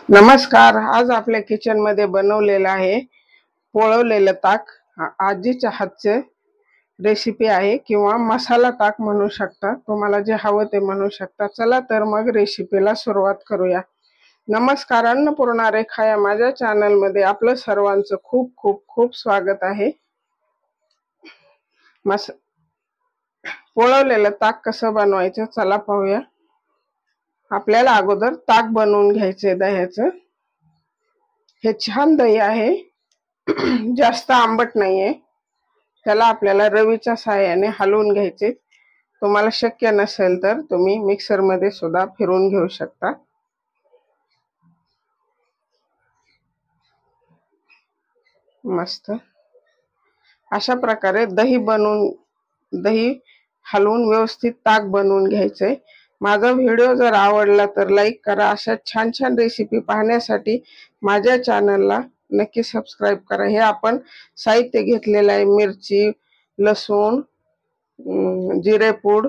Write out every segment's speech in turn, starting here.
नमस्कार. आज आपल्या किचन मध्ये बनवलेलं आहे पोळवलेलं ताक. आजीच्या हातचे रेसिपी आहे किंवा मसाला ताक म्हणू शकता. तुम्हाला जे हवं ते म्हणू शकता. चला तर मग रेसिपीला सुरुवात करूया. नमस्कार. अन्नपूर्णा रेखा या माझ्या चॅनल मध्ये आपलं सर्वांचं खूप खूप खूप स्वागत आहे. पोळवलेलं ताक कसं बनवायचं चला पाहूया. आपल्याला अगोदर ताक बनवून घ्यायचे दह्याचं. हे छान दही आहे, जास्त आंबट नाहीये. त्याला आपल्याला रवीच्या साहाय्याने हलवून घ्यायचे. तुम्हाला शक्य नसेल तर तुम्ही मिक्सर मध्ये सुद्धा फिरवून घेऊ शकता. मस्त अशा प्रकारे दही हलवून व्यवस्थित ताक बनवून घ्यायचंय. माझा व्हिडिओ जर आवडला तर लाईक करा. अशा छान छान रेसिपी पाहण्यासाठी माझ्या चॅनलला नक्की सबस्क्राईब करा. हे आपण साहित्य घेतलेलं आहे: मिरची, लसूण, जिरेपूड.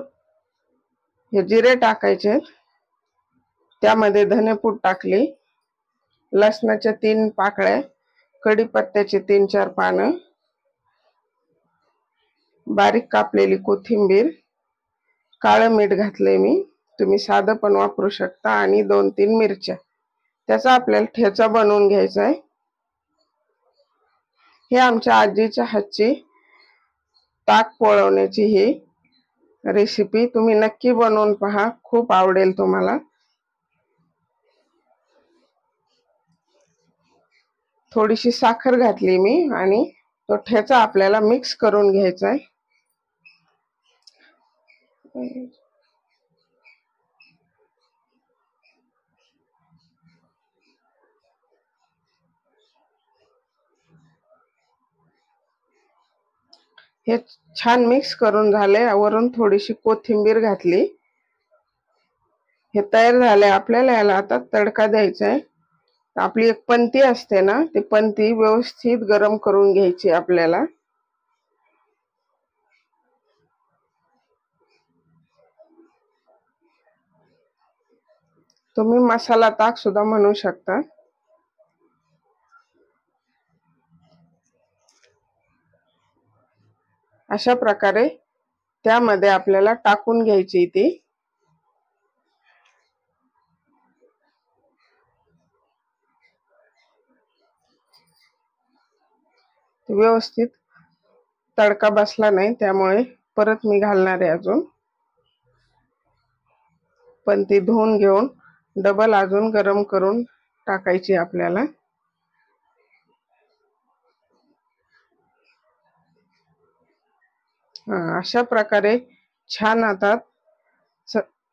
हे जिरे टाकायचे, त्यामध्ये धनेपूड टाकली, लसणाच्या 3 पाकळ्या, कढीपत्त्याची 3-4 पानं, बारीक कापलेली कोथिंबीर, काळं मीठ घातले मी, तुम्ही साधं पण वापरू शकता, आणि 2-3 मिरच्या. त्याचा आपल्याला ठेचा बनवून घ्यायचा आहे. हे आमच्या आजीच्या हातची ताक पोळवण्याची ही रेसिपी तुम्ही नक्की बनवून पहा, खूप आवडेल तुम्हाला. थोडीशी साखर घातली मी आणि तो ठेचा आपल्याला मिक्स करून घ्यायचा आहे. हे छान मिक्स करून झाले. वरून थोडीशी कोथिंबीर घातली. हे तयार झाले. आपल्याला याला आता तडका द्यायचा आहे. आपली एक पंती असते ना, ती पंती व्यवस्थित गरम करून घ्यायची आपल्याला. तुम्ही मसाला ताक सुद्धा म्हणू शकता. अशा प्रकारे त्यामध्ये आपल्याला टाकून घ्यायची ती. व्यवस्थित तडका बसला नाही, त्यामुळे परत मी घालणार आहे अजून. पण ती धुवून घेऊन डबल अजून गरम करून टाकायची आपल्याला. अशा प्रकारे छान आता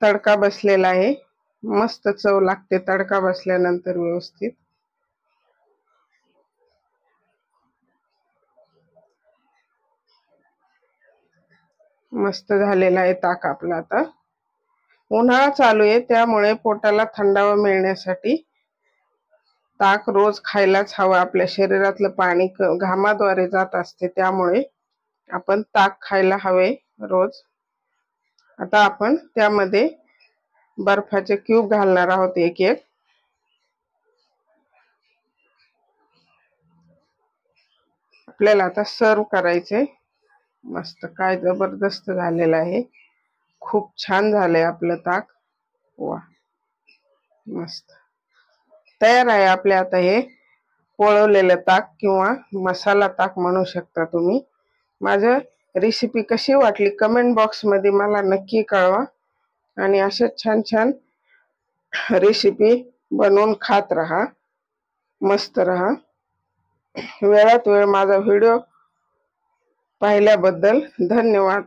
तडका बसलेला आहे. मस्त चव लागते तडका बसल्यानंतर व्यवस्थित. मस्त झालेला आहे ताक आपला. आता उन्हाळा चालू आहे, त्यामुळे पोटाला थंडावा मिळण्यासाठी ताक रोज खायलाच हवं. आपल्या शरीरातलं पाणी घामाद्वारे जात असते, त्यामुळे आपण ताक खायला हवे रोज. आता आपण त्यामध्ये बर्फाचे क्यूब घालणार आहोत, एक एक. आपल्याला आता सर्व करायचे. मस्त, काय जबरदस्त झालेलं आहे. खूप छान झालंय आपलं ताक. वा, मस्त तयार आहे आपले आता हे पोळवलेलं ताक किंवा मसाला ताक म्हणू शकता तुम्ही. माझं रेसिपी कशी वाटली कमेंट बॉक्स मध्ये मला नक्की कळवा. आणि अशा छान छान रेसिपी बनवून खात राहा, मस्त राहा. वेळात वेळ माझा व्हिडिओ पाहिल्याबद्दल धन्यवाद.